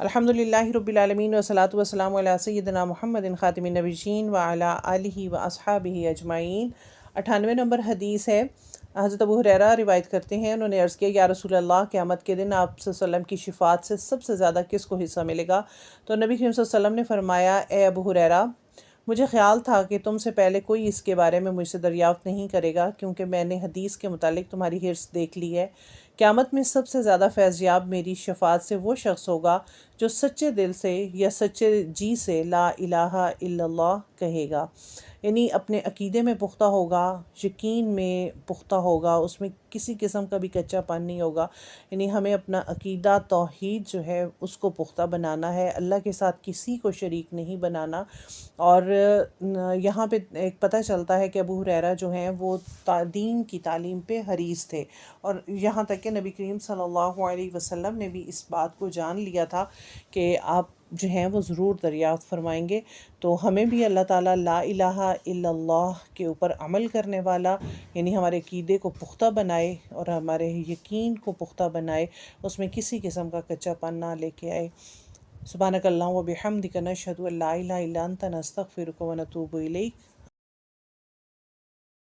अल्हम्दुलिल्लाहि रब्बिल आलमीन वस्सलातु वस्सलामु अला सय्यिदिना मुहम्मदिन खातिमिन नबिय्यीन व अला आलिहि व अस्हाबिहि अजमाइन। 98 नंबर हदीस है। हज़रत अबू हुरैरा रिवायत करते हैं, उन्होंने अर्ज़ किया, या रसूल अल्लाह, क़यामत के दिन आप सल्लल्लाहु अलैहि वसल्लम की शिफ़ात से सबसे ज़्यादा किसको हिस्सा मिलेगा? तो नबी करीम सल्लल्लाहु अलैहि वसल्लम ने फरमाया, ए अबू हुरैरा, मुझे ख़्याल था कि तुमसे पहले कोई इसके बारे में मुझसे दरियाफ़्त नहीं करेगा, क्योंकि मैंने हदीस के मुतालिक तुम्हारी हिर्स देख ली है। क़यामत में सबसे ज़्यादा फैज़याब मेरी शफ़ाअत से वो शख्स होगा जो सच्चे दिल से या सच्चे जी से ला इलाहा इल्लल्लाह कहेगा, यानी अपने अक़ीदे में पुख्ता होगा, यकीन में पुख्ता होगा, उसमें किसी किस्म का भी कच्चापन नहीं होगा। यानी हमें अपना अक़ीदा तौहीद जो है उसको पुख्ता बनाना है, अल्लाह के साथ किसी को शरीक नहीं बनाना। और यहाँ पे एक पता चलता है कि अबू हुरैरा जो हैं वो दीन की तालीम पे हरीस थे, और यहाँ तक कि नबी करीम सल्लल्लाहु अलैहि वसल्लम ने भी इस बात को जान लिया था कि आप जो हैं वो ज़रूर दरियाफ़्त फरमाएंगे। तो हमें भी अल्लाह ताला ला इलाहा इल्लल्लाह के ऊपर अमल करने वाला, यानी हमारे अक़ीदे को पुख्ता बनाए और हमारे यकीन को पुख्ता बनाए, उसमें किसी किस्म का कच्चापन ना लेके आए। सुब्हानक अल्लाहुम्मा व बिहम्दिका नशहदु अल्ला इलाहा इल्ला अंता नस्तगफिरुका व नतूबु इलैक।